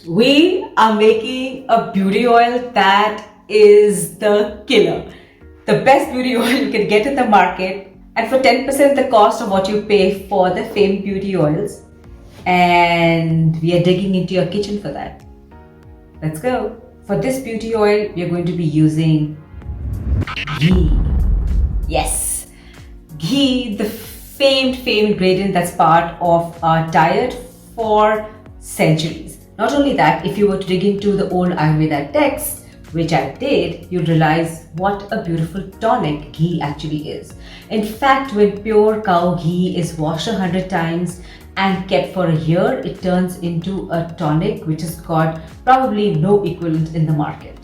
We are making a beauty oil that is the killer. The best beauty oil you can get in the market, and for 10% the cost of what you pay for the famed beauty oils. And we are digging into your kitchen for that. Let's go. For this beauty oil, we are going to be using ghee. Yes, ghee, the famed ingredient that's part of our diet for centuries. Not only that, if you were to dig into the old Ayurveda texts, which I did, you'll realize what a beautiful tonic ghee actually is. In fact, when pure cow ghee is washed 100 times and kept for a year, it turns into a tonic which has got probably no equivalent in the market.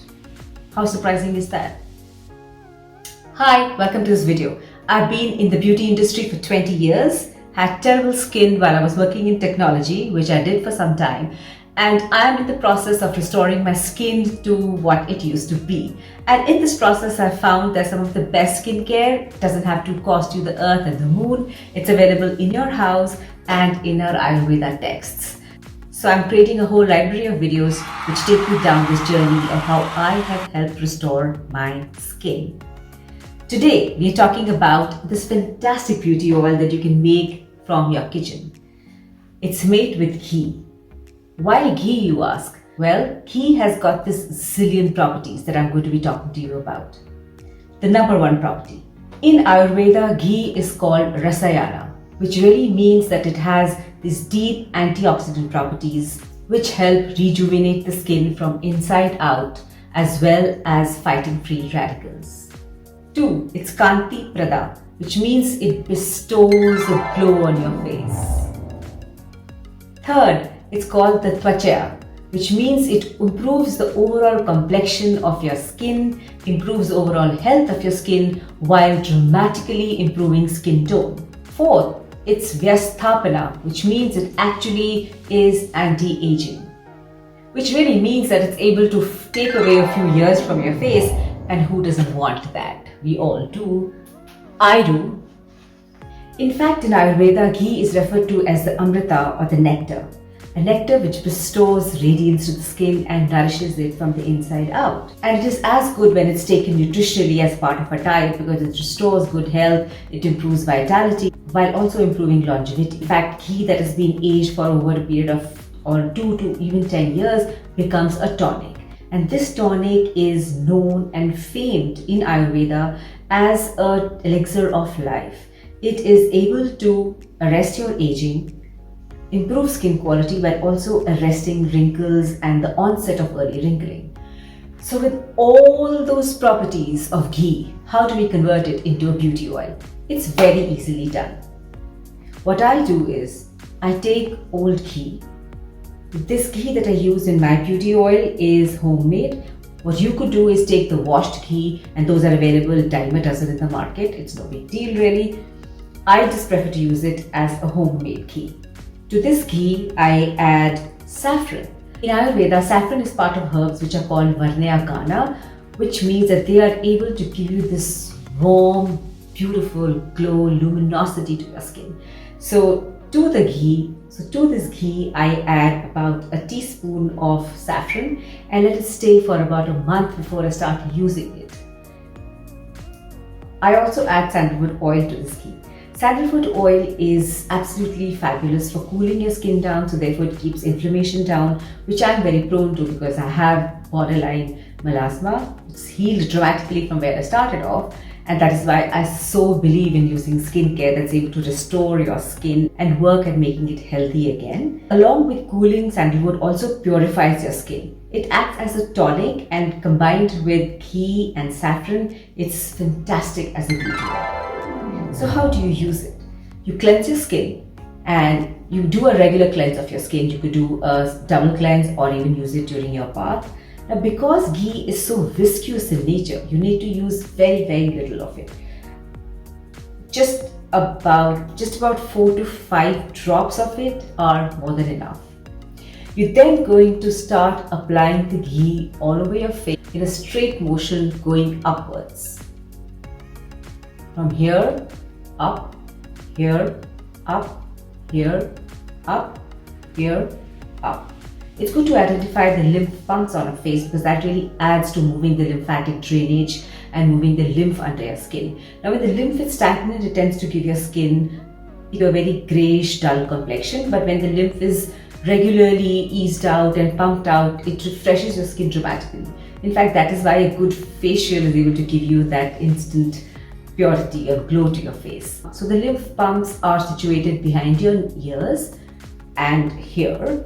How surprising is that? Hi, welcome to this video. I've been in the beauty industry for 20 years, had terrible skin while I was working in technology, which I did for some time, and I'm in the process of restoring my skin to what it used to be. And in this process, I found that some of the best skincare doesn't have to cost you the earth and the moon. It's available in your house and in our Ayurveda texts. So I'm creating a whole library of videos which take you down this journey of how I have helped restore my skin. Today, we are talking about this fantastic beauty oil that you can make from your kitchen. It's made with ghee. Why ghee, you ask? Well, ghee has got this zillion properties that I'm going to be talking to you about. The number one property. In Ayurveda, ghee is called rasayana, which really means that it has these deep antioxidant properties which help rejuvenate the skin from inside out as well as fighting free radicals. 2. It's Kanti Prada, which means it bestows a glow on your face. Third, it's called the Tvachaya, which means it improves the overall complexion of your skin, improves the overall health of your skin while dramatically improving skin tone. Fourth, it's Vyasthapana, which means it actually is anti-aging, which really means that it's able to take away a few years from your face, and who doesn't want that? We all do. I do. In fact, in Ayurveda, ghee is referred to as the Amrita or the nectar. A nectar which bestows radiance to the skin and nourishes it from the inside out. And it is as good when it's taken nutritionally as part of a diet because it restores good health, it improves vitality while also improving longevity. In fact, ghee that has been aged for over a period of 2 to even 10 years becomes a tonic. And this tonic is known and famed in Ayurveda as an elixir of life. It is able to arrest your aging, improve skin quality while also arresting wrinkles and the onset of early wrinkling. So with all those properties of ghee, how do we convert it into a beauty oil? It's very easily done. What I do is, I take old ghee. This ghee that I use in my beauty oil is homemade. What you could do is take the washed ghee, and those are available dime a dozen in the market. It's no big deal really. I just prefer to use it as a homemade ghee. To this ghee, I add saffron. In Ayurveda, saffron is part of herbs which are called Varnayakana, which means that they are able to give you this warm, beautiful glow, luminosity to your skin. So to this ghee, I add about a teaspoon of saffron and let it stay for about a month before I start using it. I also add sandalwood oil to this ghee. Sandalwood oil is absolutely fabulous for cooling your skin down, so therefore it keeps inflammation down, which I'm very prone to because I have borderline melasma. It's healed dramatically from where I started off. And that is why I so believe in using skincare that's able to restore your skin and work at making it healthy again. Along with cooling, sandalwood also purifies your skin. It acts as a tonic, and combined with ghee and saffron, it's fantastic as a beauty oil. So how do you use it? You cleanse your skin and you do a regular cleanse of your skin. You could do a double cleanse or even use it during your bath. Now, because ghee is so viscous in nature, you need to use very, very little of it. Just about 4 to 5 drops of it are more than enough. You're then going to start applying the ghee all over your face in a straight motion going upwards. From here, up, here, up, here, up, here, up. It's good to identify the lymph pumps on a face because that really adds to moving the lymphatic drainage and moving the lymph under your skin. Now when the lymph is stagnant, it tends to give your skin a very greyish, dull complexion, but when the lymph is regularly eased out and pumped out, it refreshes your skin dramatically. In fact, that is why a good facial is able to give you that instant purity or glow to your face. So the lymph pumps are situated behind your ears and here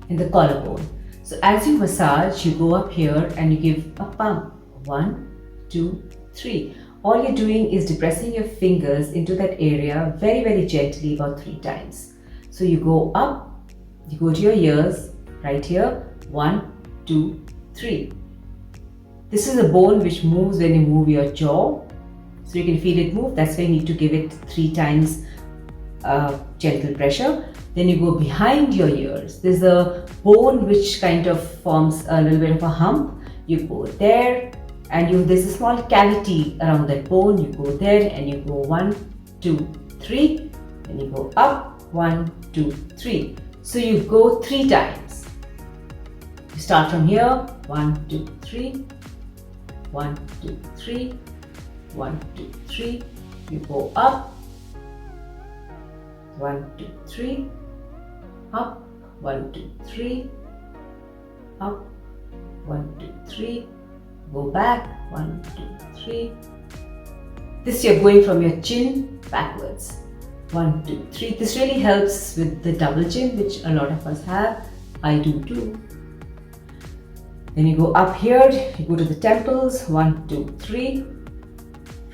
in the collarbone. So as you massage, you go up here and you give a pump. 1, 2, 3. All you're doing is depressing your fingers into that area very, very gently about 3 times. So you go up, you go to your ears, right here, 1, 2, 3. This is a bone which moves when you move your jaw. So you can feel it move. That's why you need to give it 3 times gentle pressure. Then you go behind your ears. There's a bone which kind of forms a little bit of a hump. You go there and there's a small cavity around that bone. You go there and you go 1, 2, 3. Then you go up, 1, 2, 3. So you go 3 times. You start from here, 1, 2, 3. 1, 2, 3. 1, 2, 3. You go up, 1, 2, 3. Up, 1, 2, 3. Up, 1, 2, 3. Go back, 1, 2, 3. This you're going from your chin backwards. 1, 2, 3. This really helps with the double chin, which a lot of us have. I do too. Then you go up here, you go to the temples, 1, 2, 3.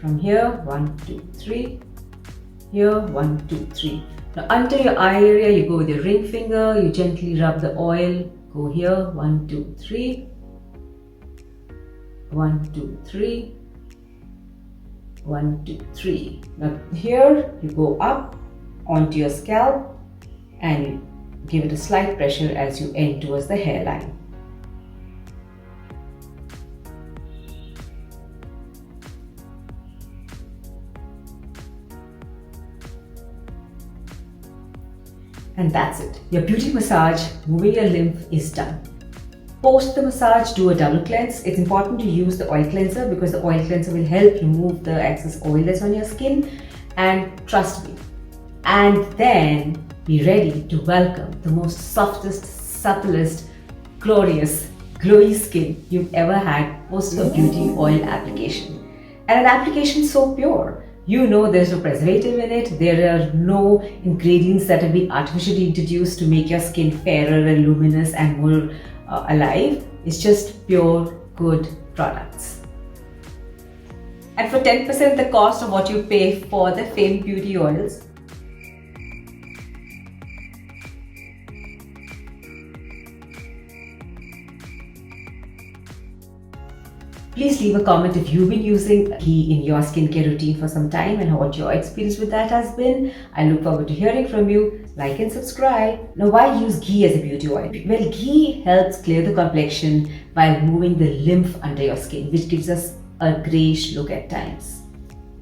From here, 1, 2, 3. Here, 1, 2, 3. Now under your eye area, you go with your ring finger, you gently rub the oil, go here, 1, 2, 3. 1, 2, 3. 1, 2, 3. Now here, you go up onto your scalp and you give it a slight pressure as you end towards the hairline. And that's it. Your beauty massage, moving your lymph is done. Post the massage, do a double cleanse. It's important to use the oil cleanser because the oil cleanser will help remove the excess oil that's on your skin. And trust me. And then be ready to welcome the most softest, supplest, glorious, glowy skin you've ever had post a beauty oil application. And an application so pure. You know there's no preservative in it, there are no ingredients that have been artificially introduced to make your skin fairer and luminous and more alive. It's just pure, good products. And for 10% the cost of what you pay for the famed beauty oils, please leave a comment if you've been using ghee in your skincare routine for some time and what your experience with that has been. I look forward to hearing from you. Like and subscribe. Now, why use ghee as a beauty oil? Well, ghee helps clear the complexion while moving the lymph under your skin, which gives us a greyish look at times.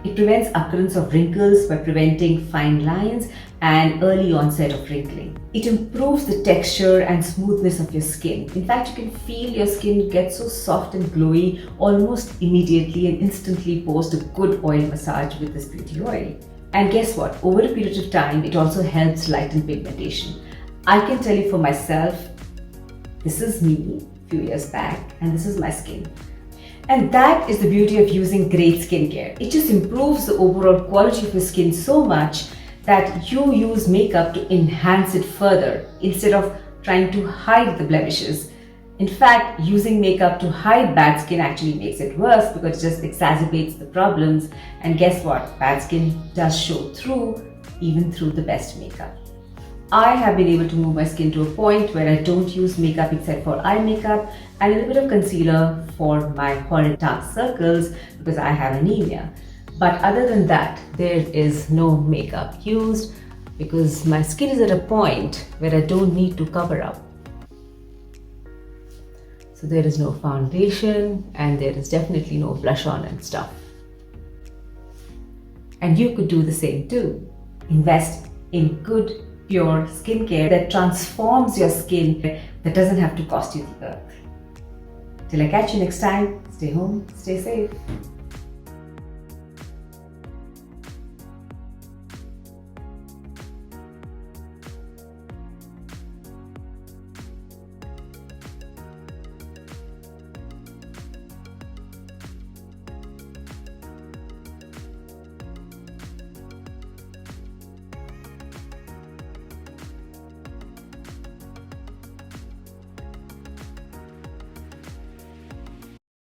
It prevents occurrence of wrinkles by preventing fine lines and early onset of wrinkling. It improves the texture and smoothness of your skin. In fact, you can feel your skin get so soft and glowy almost immediately and instantly post a good oil massage with this beauty oil. And guess what? Over a period of time, it also helps lighten pigmentation. I can tell you for myself, this is me a few years back and this is my skin. And that is the beauty of using great skincare. It just improves the overall quality of your skin so much that you use makeup to enhance it further instead of trying to hide the blemishes. In fact, using makeup to hide bad skin actually makes it worse because it just exacerbates the problems. And guess what? Bad skin does show through, even through the best makeup. I have been able to move my skin to a point where I don't use makeup except for eye makeup and a little bit of concealer for my horrid dark circles because I have anemia. But other than that, there is no makeup used because my skin is at a point where I don't need to cover up. So there is no foundation and there is definitely no blush on and stuff. And you could do the same too. Invest in good pure skincare that transforms your skin, that doesn't have to cost you the earth. Till I catch you next time, stay home, stay safe.